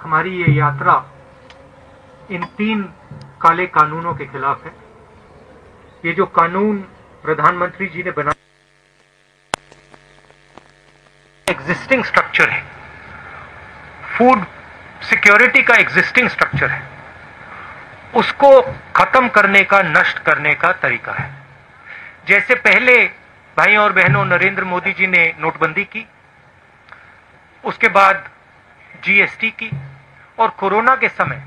हमारी ये यात्रा इन 3 काले कानूनों के खिलाफ है। ये जो कानून प्रधानमंत्री जी ने बनाया एग्जिस्टिंग स्ट्रक्चर है, फूड सिक्योरिटी का एग्जिस्टिंग स्ट्रक्चर है, उसको खत्म करने का, नष्ट करने का तरीका है। जैसे पहले भाई और बहनों नरेंद्र मोदी जी ने नोटबंदी की, उसके बाद जीएसटी की, और कोरोना के समय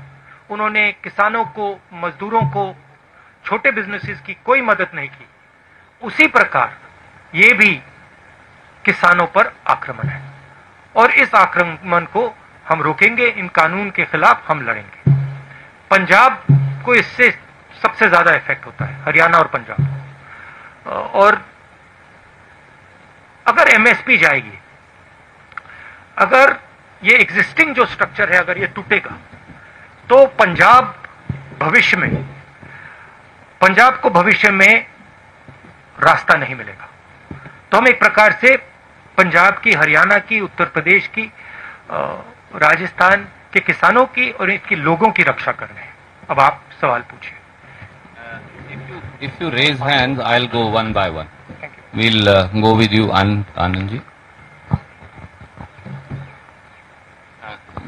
उन्होंने किसानों को, मजदूरों को, छोटे बिजनेसेस की कोई मदद नहीं की, उसी प्रकार ये भी किसानों पर आक्रमण है और इस आक्रमण को हम रोकेंगे। इन कानून के खिलाफ हम लड़ेंगे। पंजाब को इससे सबसे ज्यादा इफेक्ट होता है, हरियाणा और पंजाब। और अगर एमएसपी जाएगी, अगर ये एग्जिस्टिंग जो स्ट्रक्चर है अगर ये टूटेगा, तो पंजाब को भविष्य में रास्ता नहीं मिलेगा। तो हम एक प्रकार से पंजाब की, हरियाणा की, उत्तर प्रदेश की, राजस्थान के किसानों की और इसके लोगों की रक्षा कर रहे हैं। अब आप सवाल पूछिए। If you raise hands, I'll go one by one. We'll go with you, Anand ji.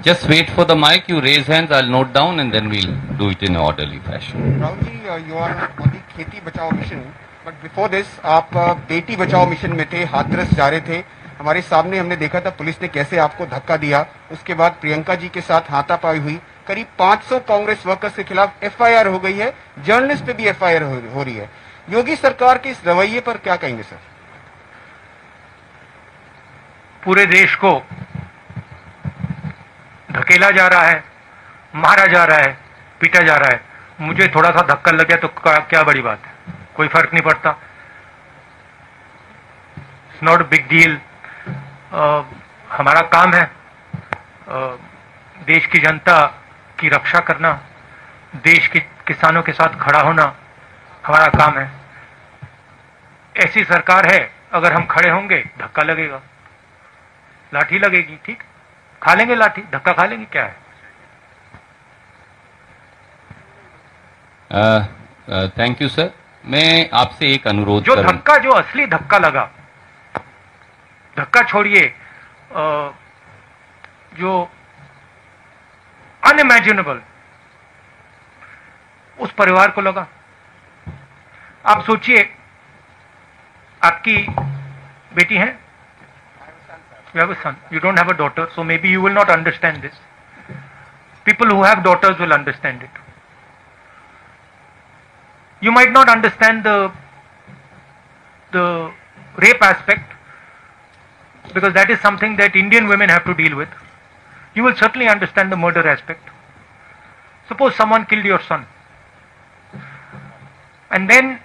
Just wait for the mic. You raise hands, I'll note down, and then we'll do it in an orderly fashion. Rahul ji, you are on the खेती बचाओ mission, but before this आप Beti Bachao mission में थे, हाथरस जा रहे थे। हमारे सामने हमने देखा था पुलिस ने कैसे आपको धक्का दिया। उसके बाद प्रियंका जी के साथ हाथापाई हुई। करीब 500 कांग्रेस वर्कर्स के खिलाफ एफआईआर हो गई है, जर्नलिस्ट पे भी एफआईआर हो रही है। योगी सरकार के इस रवैये पर क्या कहेंगे सर? पूरे देश को धकेला जा रहा है, मारा जा रहा है, पीटा जा रहा है। मुझे थोड़ा सा धक्का लग गया तो क्या बड़ी बात है, कोई फर्क नहीं पड़ता। It's not big deal. हमारा काम है देश की जनता की रक्षा करना, देश के किसानों के साथ खड़ा होना हमारा काम है। ऐसी सरकार है, अगर हम खड़े होंगे धक्का लगेगा, लाठी लगेगी, ठीक, खा लेंगे लाठी, धक्का खा लेंगे, क्या है। Thank you sir. मैं आपसे एक अनुरोध जो धक्का, जो असली धक्का लगा, धक्का छोड़िए, जो अनइमेजिनेबल उस परिवार को लगा। आप सोचिए, आपकी बेटी है, you have a son, you don't have a daughter, so maybe you will not understand this. People who have daughters will understand it. You might not understand the rape aspect, because that is something that Indian women have to deal with. You will certainly understand the murder aspect. Suppose someone killed your son, and then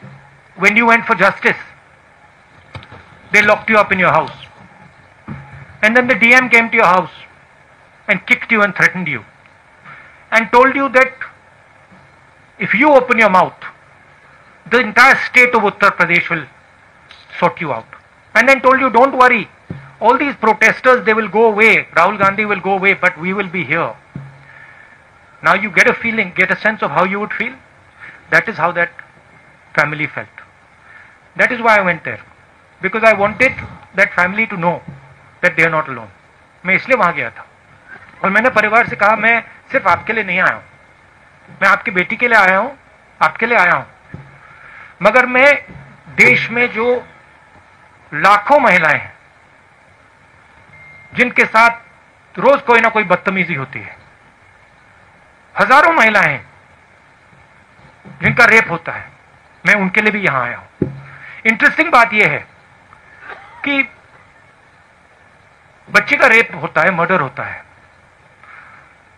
when you went for justice, they locked you up in your house, and then the DM came to your house and kicked you and threatened you and told you that if you open your mouth, the entire state of Uttar Pradesh will sort you out, and then told you, don't worry, all these protesters, they will go away, Rahul Gandhi will go away, but we will be here. Now you get a feeling, get a sense of how you would feel. That is how that family felt. That is why I went there, because I wanted that family to know that they are not alone. मैं इसलिए वहां गया था और मैंने परिवार से कहा, मैं सिर्फ आपके लिए नहीं आया हूं, मैं आपकी बेटी के लिए आया हूं, आपके लिए आया हूं, मगर मैं देश में जो लाखों महिलाएं हैं जिनके साथ रोज कोई ना कोई बदतमीजी होती है, हजारों महिलाएं हैं जिनका रेप होता है, मैं उनके लिए भी यहां आया हूं। इंटरेस्टिंग बात यह है कि बच्चे का रेप होता है, मर्डर होता है,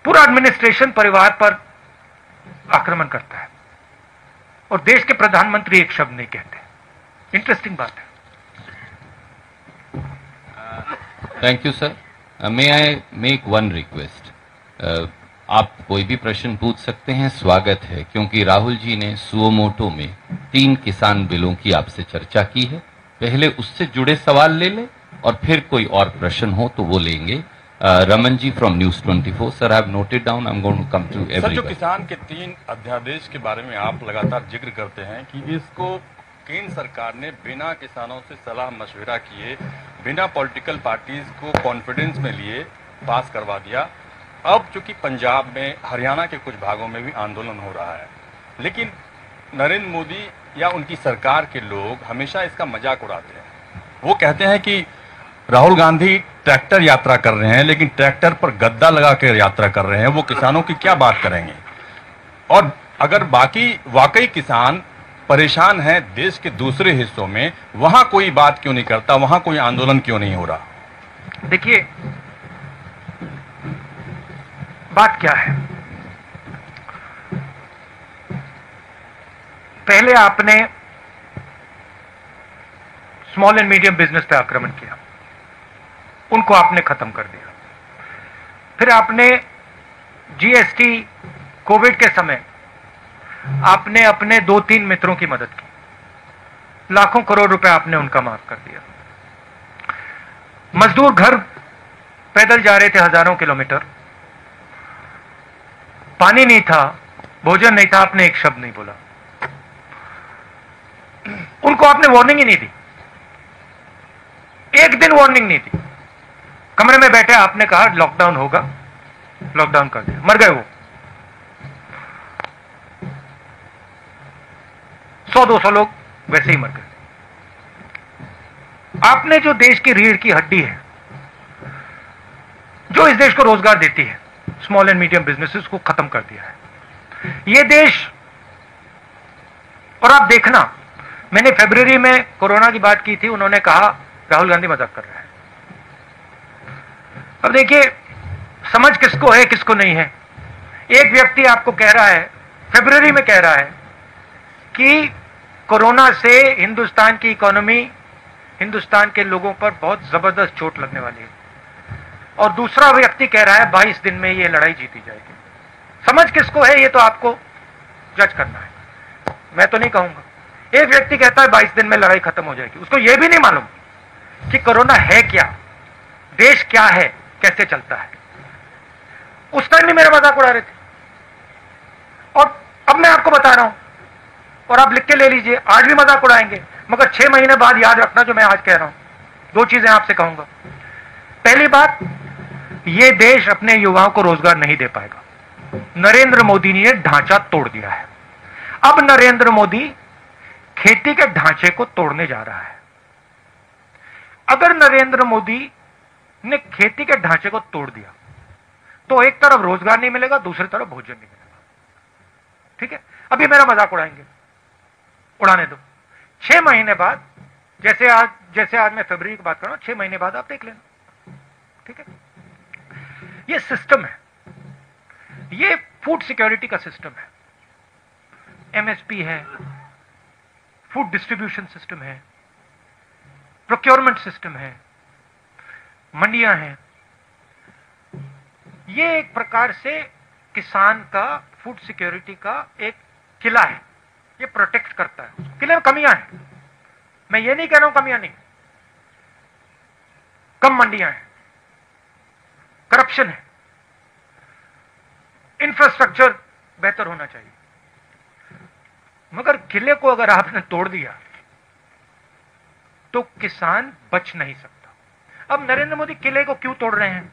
पूरा एडमिनिस्ट्रेशन परिवार पर आक्रमण करता है और देश के प्रधानमंत्री एक शब्द नहीं कहते। इंटरेस्टिंग बात है। Thank you sir. May I make one request, आप कोई भी प्रश्न पूछ सकते हैं, स्वागत है, क्योंकि राहुल जी ने सुओमोटो में 3 किसान बिलों की आपसे चर्चा की है। पहले उससे जुड़े सवाल ले लें और फिर कोई और प्रश्न हो तो वो लेंगे। Raman ji from news 24 sir, I have noted down, I am going to come to sir, जो एवरीवन। किसान के 3 अध्यादेश के बारे में आप लगातार जिक्र करते हैं कि इसको केंद्र सरकार ने बिना किसानों से सलाह मशविरा किए, बिना पॉलिटिकल पार्टीज को कॉन्फिडेंस में लिए पास करवा दिया। अब चूंकि पंजाब में, हरियाणा के कुछ भागों में भी आंदोलन हो रहा है, लेकिन नरेंद्र मोदी या उनकी सरकार के लोग हमेशा इसका मजाक उड़ाते हैं। वो कहते हैं कि राहुल गांधी ट्रैक्टर यात्रा कर रहे हैं, लेकिन ट्रैक्टर पर गद्दा लगा कर यात्रा कर रहे हैं। वो किसानों की क्या बात करेंगे? और अगर वाकई किसान परेशान हैं देश के दूसरे हिस्सों में, वहां कोई बात क्यों नहीं करता, वहां कोई आंदोलन क्यों नहीं हो रहा? देखिए, बात क्या है। पहले आपने स्मॉल एंड मीडियम बिजनेस पे आक्रमण किया, उनको आपने खत्म कर दिया। फिर आपने जीएसटी, कोविड के समय आपने अपने 2-3 मित्रों की मदद की, लाखों करोड़ रुपए आपने उनका माफ कर दिया। मजदूर घर पैदल जा रहे थे हजारों किलोमीटर, पानी नहीं था, भोजन नहीं था, आपने एक शब्द नहीं बोला, उनको आपने वार्निंग ही नहीं दी, एक दिन वार्निंग नहीं दी। कमरे में बैठे आपने कहा लॉकडाउन होगा, लॉकडाउन कर दिया, मर गए वो। 100-200 लोग वैसे ही मर गए। आपने जो देश की रीढ़ की हड्डी है, जो इस देश को रोजगार देती है, स्मॉल एंड मीडियम बिजनेसेस को खत्म कर दिया है ये देश। और आप देखना, मैंने फरवरी में कोरोना की बात की थी, उन्होंने कहा राहुल गांधी मजाक कर रहा है। अब देखिए, समझ किसको है किसको नहीं है। एक व्यक्ति आपको कह रहा है, फरवरी में कह रहा है कि कोरोना से हिंदुस्तान की इकोनॉमी, हिंदुस्तान के लोगों पर बहुत जबरदस्त चोट लगने वाली है, और दूसरा व्यक्ति कह रहा है 22 दिन में ये लड़ाई जीती जाएगी। समझ किसको है ये तो आपको जज करना है, मैं तो नहीं कहूंगा। एक व्यक्ति कहता है 22 दिन में लड़ाई खत्म हो जाएगी, उसको यह भी नहीं मालूम कि कोरोना है क्या, देश क्या है, कैसे चलता है। उस टाइम भी मेरा मजाक उड़ा रहे थे, और अब मैं आपको बता रहा हूं, और आप लिख के ले लीजिए, आज भी मजाक उड़ाएंगे, मगर 6 महीने बाद याद रखना जो मैं आज कह रहा हूं। 2 चीजें आपसे कहूंगा। पहली बात, यह देश अपने युवाओं को रोजगार नहीं दे पाएगा। नरेंद्र मोदी ने ढांचा तोड़ दिया है। अब नरेंद्र मोदी खेती के ढांचे को तोड़ने जा रहा है। अगर नरेंद्र मोदी ने खेती के ढांचे को तोड़ दिया तो एक तरफ रोजगार नहीं मिलेगा, दूसरी तरफ भोजन नहीं मिलेगा। ठीक है, अभी मेरा मजाक उड़ाएंगे, उड़ाने दो। 6 महीने बाद, जैसे आज मैं फरवरी की बात कर रहा हूं, 6 महीने बाद आप देख लेना। ठीक है, ये सिस्टम है, ये फूड सिक्योरिटी का सिस्टम है, एमएसपी है, फूड डिस्ट्रीब्यूशन सिस्टम है, प्रोक्योरमेंट सिस्टम है, मंडियां हैं। ये एक प्रकार से किसान का, फूड सिक्योरिटी का एक किला है, ये प्रोटेक्ट करता है। किले में कमियां हैं, मैं ये नहीं कह रहा हूं कमियां नहीं, कम मंडियां हैं, करप्शन है, इंफ्रास्ट्रक्चर बेहतर होना चाहिए, मगर किले को अगर आपने तोड़ दिया तो किसान बच नहीं सकता। अब नरेंद्र मोदी किले को क्यों तोड़ रहे हैं?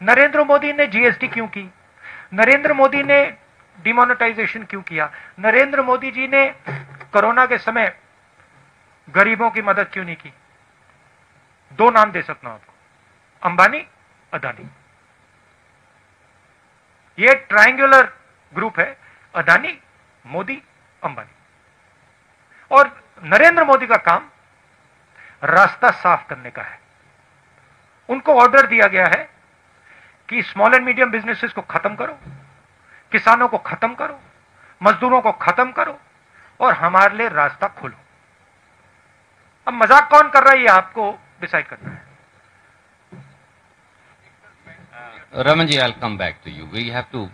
नरेंद्र मोदी ने जीएसटी क्यों की? नरेंद्र मोदी ने डिमोनेटाइजेशन क्यों किया? नरेंद्र मोदी जी ने कोरोना के समय गरीबों की मदद क्यों नहीं की? 2 नाम दे सकता हूं आपको, अंबानी, अदानी। ये ट्रायंगुलर ग्रुप है, अदानी, मोदी, अंबानी। और नरेंद्र मोदी का काम रास्ता साफ करने का है। उनको ऑर्डर दिया गया है कि स्मॉल एंड मीडियम बिजनेसेस को खत्म करो, किसानों को खत्म करो, मजदूरों को खत्म करो, और हमारे लिए रास्ता खोलो। अब मजाक कौन कर रहा है ये आपको डिसाइड करना है। Raman ji, I'll come back to you. We have to.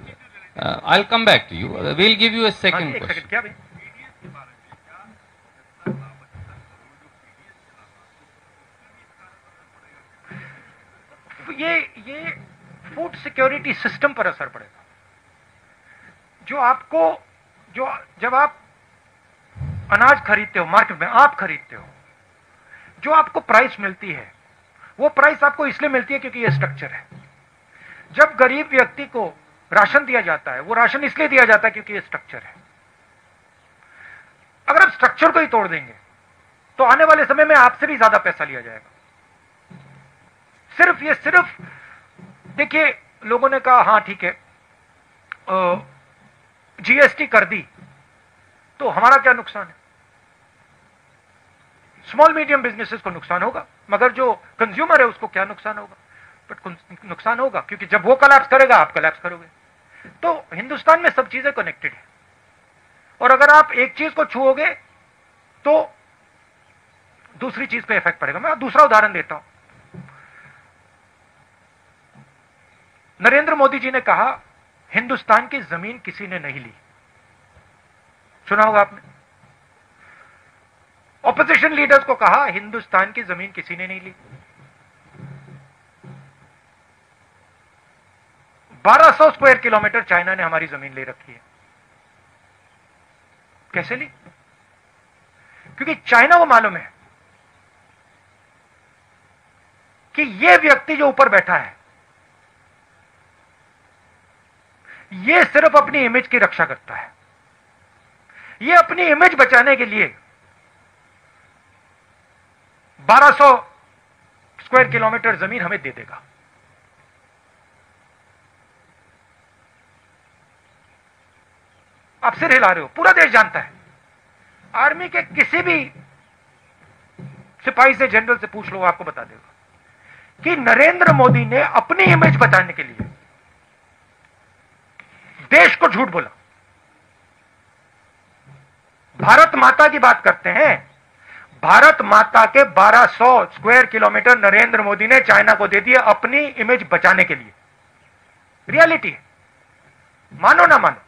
I'll come back to you. We'll give you a second एक question. सेकंड, क्या भाई? ये फूड सिक्योरिटी सिस्टम पर असर पड़ेगा। जब आप अनाज खरीदते हो मार्केट में, आप खरीदते हो, जो आपको प्राइस मिलती है वो प्राइस आपको इसलिए मिलती है क्योंकि ये स्ट्रक्चर है। जब गरीब व्यक्ति को राशन दिया जाता है वो राशन इसलिए दिया जाता है क्योंकि ये स्ट्रक्चर है। अगर आप स्ट्रक्चर को ही तोड़ देंगे तो आने वाले समय में आपसे भी ज्यादा पैसा लिया जाएगा। सिर्फ देखिए, लोगों ने कहा हाँ ठीक है, जीएसटी कर दी तो हमारा क्या नुकसान है। स्मॉल मीडियम बिजनेसेस को नुकसान होगा, मगर जो कंज्यूमर है उसको क्या नुकसान होगा। बट नुकसान होगा क्योंकि जब वो कोलैप्स करेगा आप कोलैप्स करोगे। तो हिंदुस्तान में सब चीजें कनेक्टेड है, और अगर आप एक चीज को छूओगे तो दूसरी चीज पे इफेक्ट पड़ेगा। मैं दूसरा उदाहरण देता हूं। नरेंद्र मोदी जी ने कहा हिंदुस्तान की जमीन किसी ने नहीं ली, सुना होगा आपने। ऑपोजिशन लीडर्स को कहा हिंदुस्तान की जमीन किसी ने नहीं ली। 1200 स्क्वायर किलोमीटर चाइना ने हमारी जमीन ले रखी है। कैसे ली? क्योंकि चाइना को मालूम है कि यह व्यक्ति जो ऊपर बैठा है यह सिर्फ अपनी इमेज की रक्षा करता है। यह अपनी इमेज बचाने के लिए 1200 स्क्वायर किलोमीटर जमीन हमें दे देगा। आप सिर हिला रहे हो, पूरा देश जानता है। आर्मी के किसी भी सिपाही से, जनरल से पूछ लो, आपको बता देगा कि नरेंद्र मोदी ने अपनी इमेज बचाने के लिए देश को झूठ बोला। भारत माता की बात करते हैं, भारत माता के 1200 स्क्वायर किलोमीटर नरेंद्र मोदी ने चाइना को दे दिए अपनी इमेज बचाने के लिए। रियलिटी है, मानो ना मानो।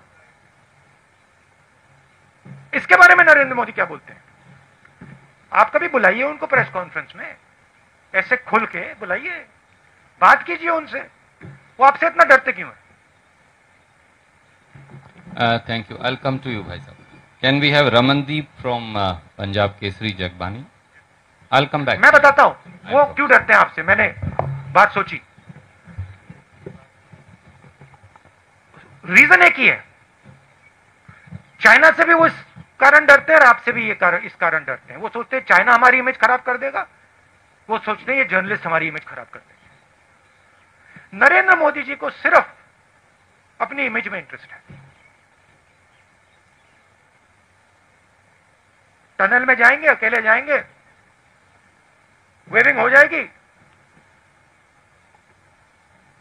इसके बारे में नरेंद्र मोदी क्या बोलते हैं? आप कभी बुलाइए उनको प्रेस कॉन्फ्रेंस में, ऐसे खुल के बुलाइए, बात कीजिए उनसे। वो आपसे इतना डरते क्यों है? Thank you. I come to you भाई साहब। Can we have Ramandeep from Punjab Kesari Jagbani? I come back. मैं बताता हूं वो क्यों डरते हैं आपसे। मैंने बात सोची, रीजन एक ही है। चाइना से भी वो इस कारण डरते हैं और आपसे भी इस कारण डरते हैं। वो सोचते हैं चाइना हमारी इमेज खराब कर देगा, वो सोचते हैं ये जर्नलिस्ट हमारी इमेज खराब कर देंगे। नरेंद्र मोदी जी को सिर्फ अपनी इमेज में इंटरेस्ट है। टनल में जाएंगे, अकेले जाएंगे, वेविंग हो जाएगी,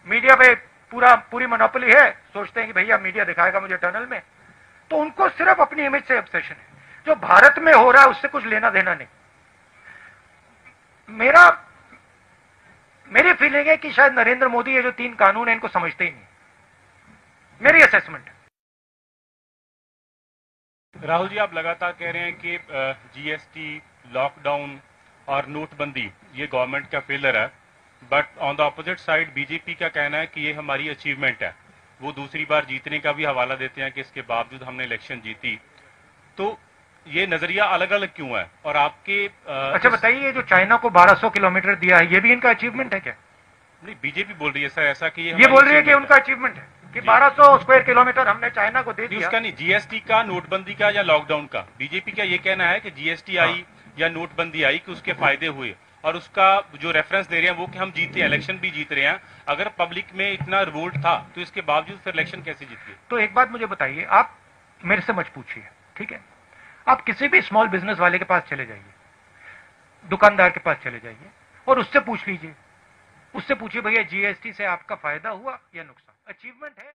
मीडिया पे पूरी मोनोपोली है। सोचते हैं कि भैया मीडिया दिखाएगा मुझे टनल में। तो उनको सिर्फ अपनी इमेज से ऑब्सेशन है। जो भारत में हो रहा है उससे कुछ लेना देना नहीं। मेरी फीलिंग है कि शायद नरेंद्र मोदी ये जो 3 कानून है इनको समझते ही नहीं, मेरी असेसमेंट है। राहुल जी, आप लगातार कह रहे हैं कि जीएसटी, लॉकडाउन और नोटबंदी ये गवर्नमेंट का फेलियर है, but on the opposite side BJP का कहना है कि ये हमारी अचीवमेंट है। वो दूसरी बार जीतने का भी हवाला देते हैं कि इसके बावजूद हमने इलेक्शन जीती। तो ये नजरिया अलग अलग क्यों है? और आपके अच्छा बताइए, जो चाइना को 1200 किलोमीटर दिया है ये भी इनका अचीवमेंट है क्या? नहीं, बीजेपी बोल रही है सर ऐसा कि ये बोल रही है कि उनका अचीवमेंट है कि 1200 स्क्वायर किलोमीटर हमने चाइना को दे दिया। उसका नहीं, जीएसटी का, नोटबंदी का या लॉकडाउन का। बीजेपी का ये कहना है कि जीएसटी आई या नोटबंदी आई कि उसके फायदे हुए, और उसका जो रेफरेंस दे रहे हैं वो कि हम जीते, इलेक्शन भी जीत रहे हैं। अगर पब्लिक में इतना रिवोल्ट था तो इसके बावजूद फिर इलेक्शन कैसे जीत गए? तो एक बात मुझे बताइए, आप मेरे से मत पूछिए, ठीक है? आप किसी भी स्मॉल बिजनेस वाले के पास चले जाइए, दुकानदार के पास चले जाइए और उससे पूछ लीजिए, उससे पूछिए भैया जीएसटी से आपका फायदा हुआ या नुकसान? अचीवमेंट है।